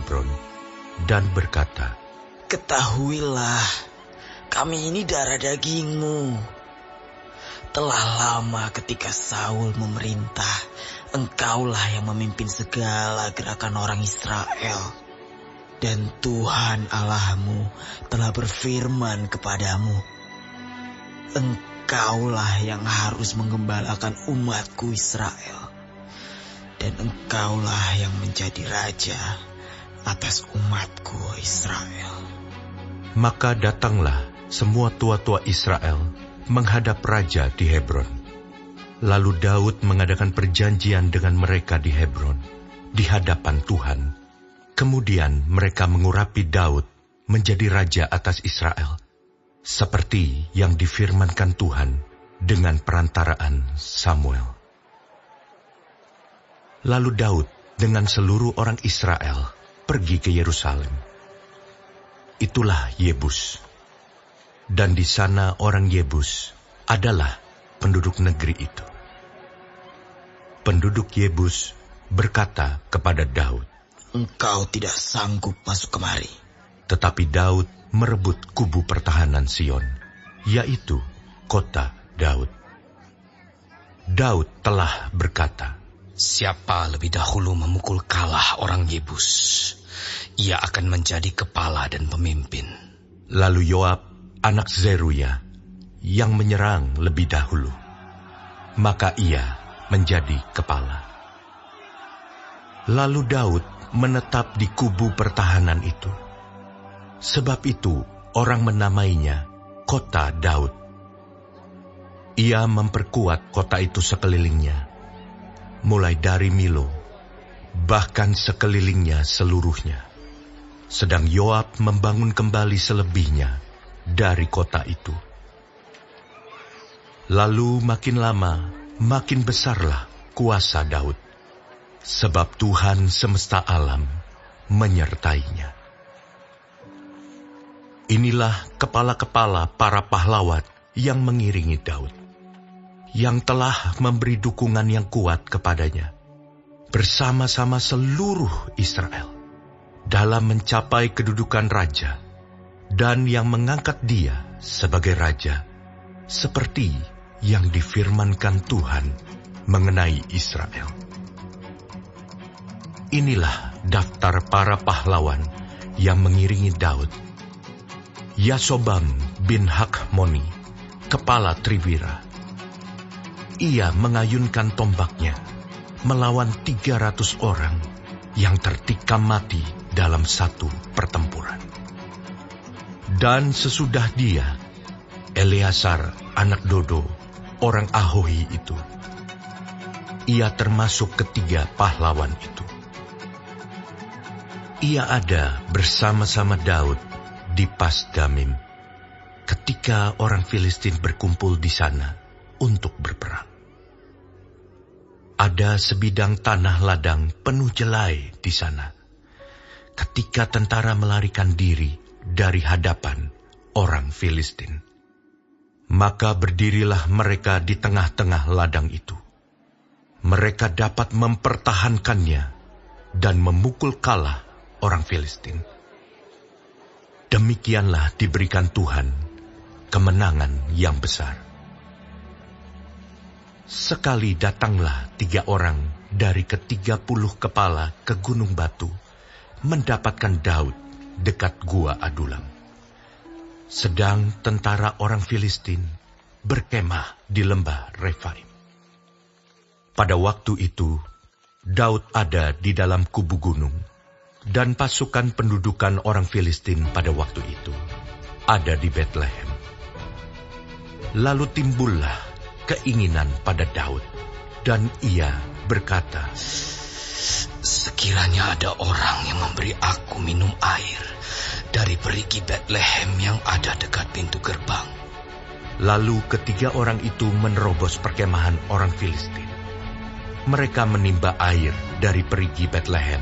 Hebron dan berkata, "Ketahuilah, kami ini darah dagingmu. Telah lama ketika Saul memerintah, engkaulah yang memimpin segala gerakan orang Israel. Dan Tuhan Allahmu telah berfirman kepadamu, engkaulah yang harus menggembalakan umatku Israel. Dan engkaulah yang menjadi raja atas umatku Israel." Maka datanglah semua tua-tua Israel menghadap raja di Hebron. Lalu Daud mengadakan perjanjian dengan mereka di Hebron, di hadapan Tuhan. Kemudian mereka mengurapi Daud menjadi raja atas Israel, seperti yang difirmankan Tuhan dengan perantaraan Samuel. Lalu Daud dengan seluruh orang Israel pergi ke Yerusalem. Itulah Yebus. Dan di sana orang Yebus adalah penduduk negeri itu. Penduduk Yebus berkata kepada Daud, "Engkau tidak sanggup masuk kemari." Tetapi Daud merebut kubu pertahanan Sion, yaitu kota Daud. Daud telah berkata, "Siapa lebih dahulu memukul kalah orang Yebus, ia akan menjadi kepala dan pemimpin." Lalu Yoab, anak Zeruya, yang menyerang lebih dahulu, maka ia menjadi kepala. Lalu Daud menetap di kubu pertahanan itu. Sebab itu orang menamainya Kota Daud. Ia memperkuat kota itu sekelilingnya, mulai dari Milo, bahkan sekelilingnya seluruhnya. Sedang Yoab membangun kembali selebihnya dari kota itu. Lalu makin lama, makin besarlah kuasa Daud, sebab Tuhan semesta alam menyertainya. Inilah kepala-kepala para pahlawan yang mengiringi Daud, yang telah memberi dukungan yang kuat kepadanya, bersama-sama seluruh Israel, dalam mencapai kedudukan raja, dan yang mengangkat dia sebagai raja, seperti yang difirmankan Tuhan mengenai Israel. Inilah daftar para pahlawan yang mengiringi Daud. Yasobam bin Hakmoni, kepala Triwira. Ia mengayunkan tombaknya melawan 300 orang yang tertikam mati dalam satu pertempuran. Dan sesudah dia, Eleasar anak Dodo, orang Ahohi itu. Ia termasuk ketiga pahlawan itu. Ia ada bersama-sama Daud di Pasdamim, ketika orang Filistin berkumpul di sana untuk berperang. Ada sebidang tanah ladang penuh jelai di sana, ketika tentara melarikan diri dari hadapan orang Filistin. Maka berdirilah mereka di tengah-tengah ladang itu. Mereka dapat mempertahankannya dan memukul kalah orang Filistin. Demikianlah diberikan Tuhan kemenangan yang besar. Sekali datanglah 3 orang dari ke-30 kepala ke Gunung Batu, mendapatkan Daud dekat Gua Adulam. Sedang tentara orang Filistin berkemah di lembah Refaim. Pada waktu itu, Daud ada di dalam kubu gunung, dan pasukan pendudukan orang Filistin pada waktu itu ada di Betlehem. Lalu timbullah keinginan pada Daud, dan ia berkata, "Sekiranya ada orang yang memberi aku minum air dari perigi Betlehem yang ada dekat pintu gerbang." Lalu ketiga orang itu menerobos perkemahan orang Filistin. Mereka menimba air dari perigi Betlehem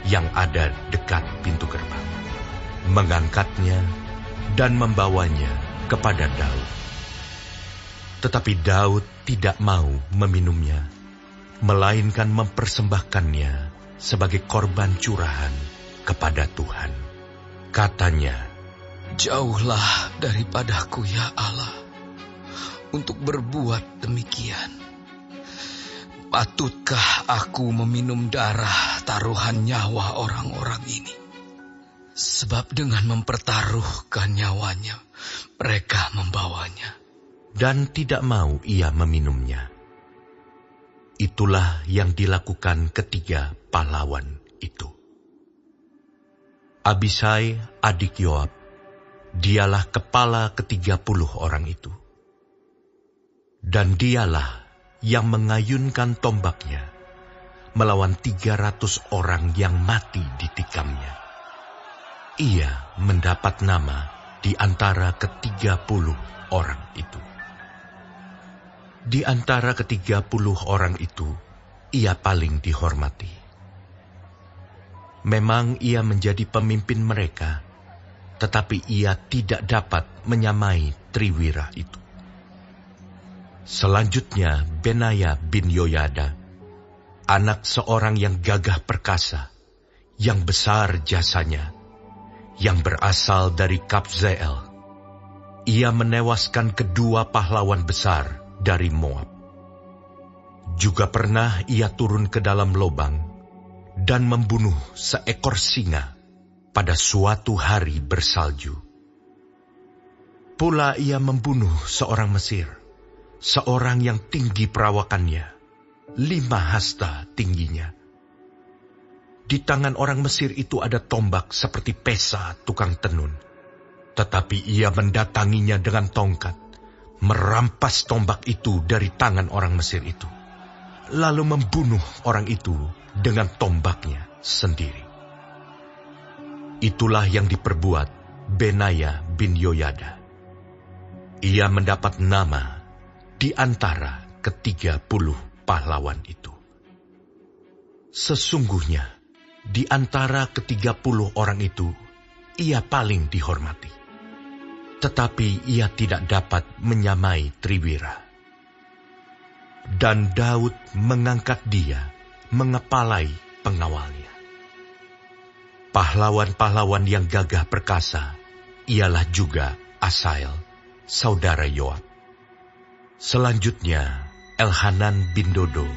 yang ada dekat pintu gerbang, mengangkatnya dan membawanya kepada Daud. Tetapi Daud tidak mau meminumnya, melainkan mempersembahkannya sebagai korban curahan kepada Tuhan. Katanya, "Jauhlah daripadaku ya Allah, untuk berbuat demikian. Patutkah aku meminum darah taruhan nyawa orang-orang ini? Sebab dengan mempertaruhkan nyawanya, mereka membawanya." Dan tidak mau ia meminumnya. Itulah yang dilakukan ketiga pahlawan itu. Abisai, adik Yoab, dialah kepala ke-30 orang itu. Dan dialah yang mengayunkan tombaknya melawan 300 orang yang mati ditikamnya. Ia mendapat nama di antara ke-30 orang itu. Di antara ke-30 orang itu, ia paling dihormati. Memang ia menjadi pemimpin mereka, tetapi ia tidak dapat menyamai Triwira itu. Selanjutnya Benaya bin Yoyada, anak seorang yang gagah perkasa, yang besar jasanya, yang berasal dari Kabzeel. Ia menewaskan kedua pahlawan besar dari Moab. Juga pernah ia turun ke dalam lobang dan membunuh seekor singa pada suatu hari bersalju. Pula ia membunuh seorang Mesir, seorang yang tinggi perawakannya, 5 hasta tingginya. Di tangan orang Mesir itu ada tombak seperti pesa tukang tenun, tetapi ia mendatanginya dengan tongkat, merampas tombak itu dari tangan orang Mesir itu, lalu membunuh orang itu dengan tombaknya sendiri. Itulah yang diperbuat Benaya bin Yoyada. Ia mendapat nama di antara ke-30 pahlawan itu. Sesungguhnya, di antara ke-30 orang itu, ia paling dihormati. Tetapi ia tidak dapat menyamai Triwira. Dan Daud mengangkat dia mengepalai pengawalnya. Pahlawan-pahlawan yang gagah perkasa ialah juga Asael, saudara Yoab. Selanjutnya Elhanan bin Dodo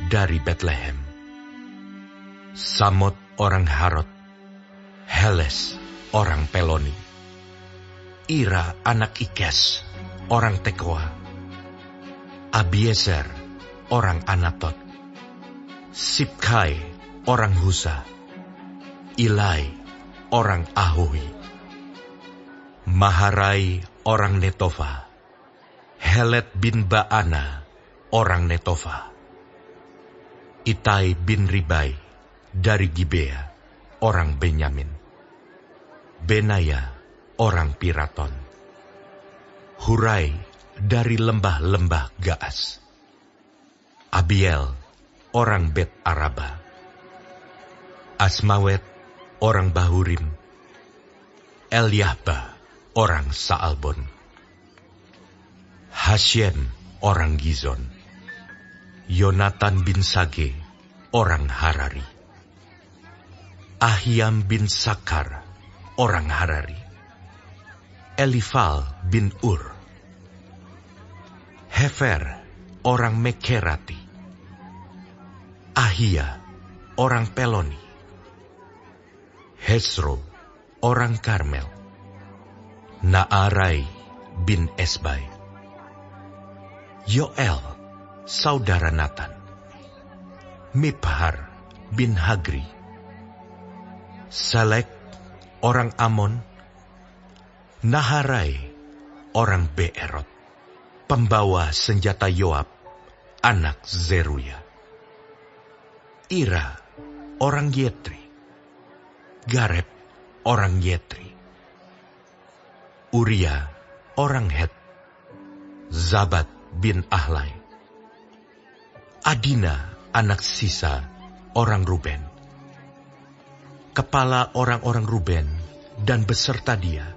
dari Betlehem, Samot orang Harod, Heles orang Peloni, Ira anak Ikes orang Tekoa, Abiezer orang Anatot, Sibkai orang Husa, Ilai orang Ahohi, Maharai orang Netofa, Helet bin Baana orang Netofa, Itai bin Ribai dari Gibea orang Benyamin, Benaya orang Piraton, Hurai dari lembah-lembah Gaas, Abiel orang Bet Araba, Asmawet orang Bahurim, Eliahba orang Saalbon, Hashem orang Gizon, Yonatan bin Sage orang Harari, Ahiam bin Sakar orang Harari, Elifal bin Ur, Hefer orang Mekerati, Ahia orang Peloni, Hesro orang Karmel, Naarai bin Esbai, Yoel saudara Natan, Miphar bin Hagri, Selek orang Amon, Naharai orang Beerot, pembawa senjata Yoab, anak Zeruya, Ira orang Yetri, Gareb orang Yetri, Uria orang Het, Zabat bin Ahlai, Adina anak Sisa orang Ruben. Kepala orang-orang Ruben dan beserta dia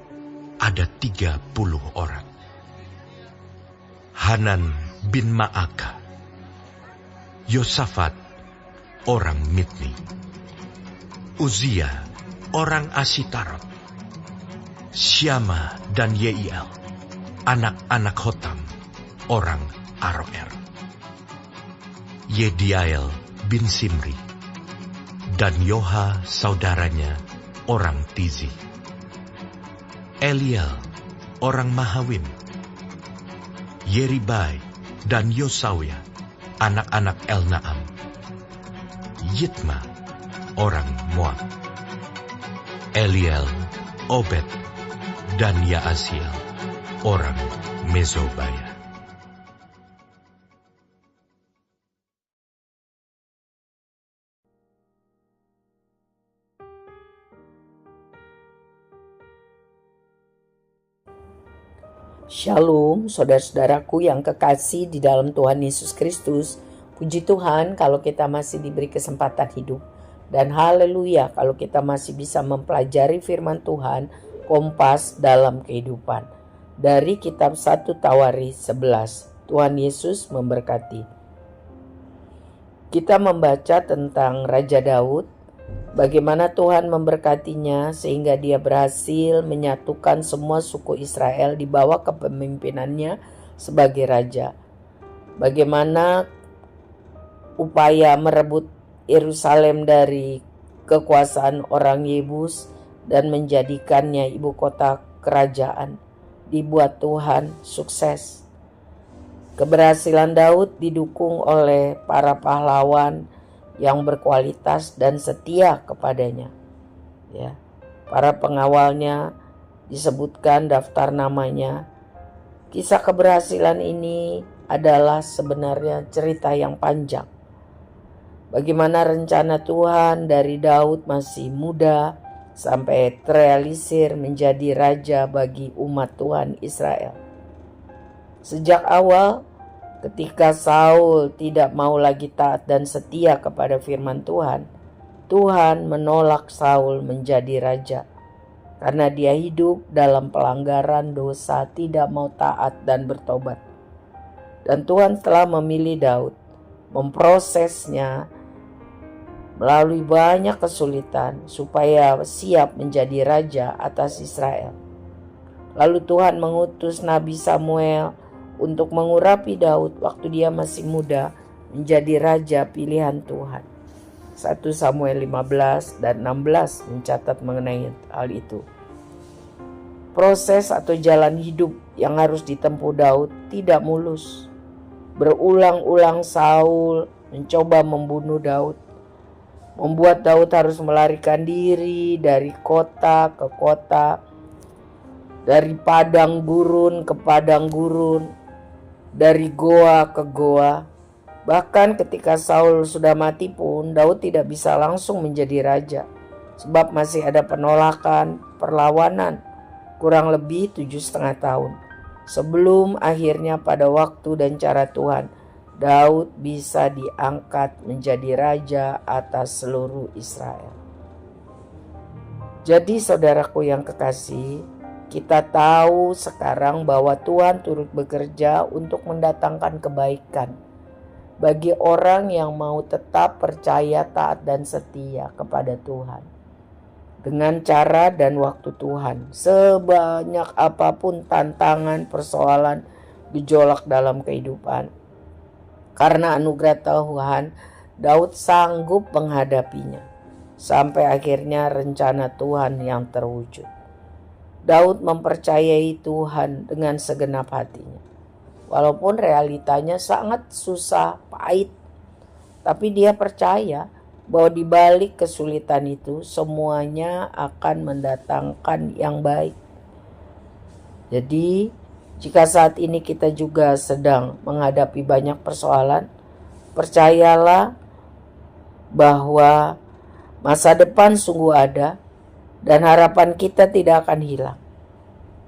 ada 30 orang. Hanan bin Ma'aka, Yosafat orang Mitni, Uzia orang Asitarot. Syama dan Yeiel, anak-anak Hotam, orang Aroer. Yediael bin Simri, dan Yoha saudaranya, orang Tizi. Eliel, orang Mahawim. Yeribai dan Yosawia, anak-anak Elnaam. Yitma, orang Moab. Eliel, Obed, dan Yaasiel, orang Mezobaya. Shalom, saudara-saudaraku yang kekasih di dalam Tuhan Yesus Kristus. Puji Tuhan kalau kita masih diberi kesempatan hidup. Dan haleluya kalau kita masih bisa mempelajari firman Tuhan, kompas dalam kehidupan. Dari kitab 1 Tawari 11, Tuhan Yesus memberkati. Kita membaca tentang Raja Daud, bagaimana Tuhan memberkatinya sehingga dia berhasil menyatukan semua suku Israel di bawah kepemimpinannya sebagai raja. Bagaimana upaya merebut Yerusalem dari kekuasaan orang Yebus dan menjadikannya ibu kota kerajaan dibuat Tuhan sukses. Keberhasilan Daud didukung oleh para pahlawan yang berkualitas dan setia kepadanya. Ya, para pengawalnya disebutkan daftar namanya. Kisah keberhasilan ini adalah sebenarnya cerita yang panjang. Bagaimana rencana Tuhan dari Daud masih muda sampai terrealisir menjadi raja bagi umat Tuhan Israel. Sejak awal, ketika Saul tidak mau lagi taat dan setia kepada firman Tuhan, Tuhan menolak Saul menjadi raja karena dia hidup dalam pelanggaran dosa, tidak mau taat dan bertobat. Dan Tuhan telah memilih Daud, memprosesnya melalui banyak kesulitan supaya siap menjadi raja atas Israel. Lalu Tuhan mengutus Nabi Samuel untuk mengurapi Daud waktu dia masih muda menjadi raja pilihan Tuhan. 1 Samuel 15 dan 16 mencatat mengenai hal itu. Proses atau jalan hidup yang harus ditempuh Daud tidak mulus. Berulang-ulang Saul mencoba membunuh Daud, membuat Daud harus melarikan diri dari kota ke kota, dari padang gurun ke padang gurun, dari goa ke goa. Bahkan ketika Saul sudah mati pun Daud tidak bisa langsung menjadi raja, sebab masih ada penolakan, perlawanan, kurang lebih 7,5 tahun. Sebelum akhirnya pada waktu dan cara Tuhan, Daud bisa diangkat menjadi raja atas seluruh Israel. Jadi saudaraku yang kekasih, kita tahu sekarang bahwa Tuhan turut bekerja untuk mendatangkan kebaikan bagi orang yang mau tetap percaya, taat dan setia kepada Tuhan. Dengan cara dan waktu Tuhan, sebanyak apapun tantangan, persoalan, gejolak dalam kehidupan, karena anugerah Tuhan, Daud sanggup menghadapinya sampai akhirnya rencana Tuhan yang terwujud. Daud mempercayai Tuhan dengan segenap hatinya. Walaupun realitanya sangat susah, pahit, tapi dia percaya bahwa di balik kesulitan itu semuanya akan mendatangkan yang baik. Jadi, jika saat ini kita juga sedang menghadapi banyak persoalan, percayalah bahwa masa depan sungguh ada dan harapan kita tidak akan hilang.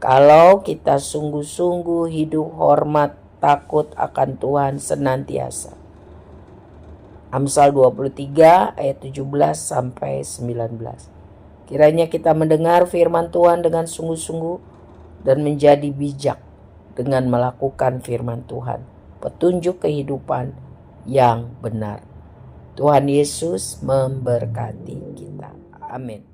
Kalau kita sungguh-sungguh hidup hormat, takut akan Tuhan senantiasa. Amsal 23 ayat 17 sampai 19. Kiranya kita mendengar firman Tuhan dengan sungguh-sungguh dan menjadi bijak dengan melakukan firman Tuhan, petunjuk kehidupan yang benar. Tuhan Yesus memberkati kita. Amin.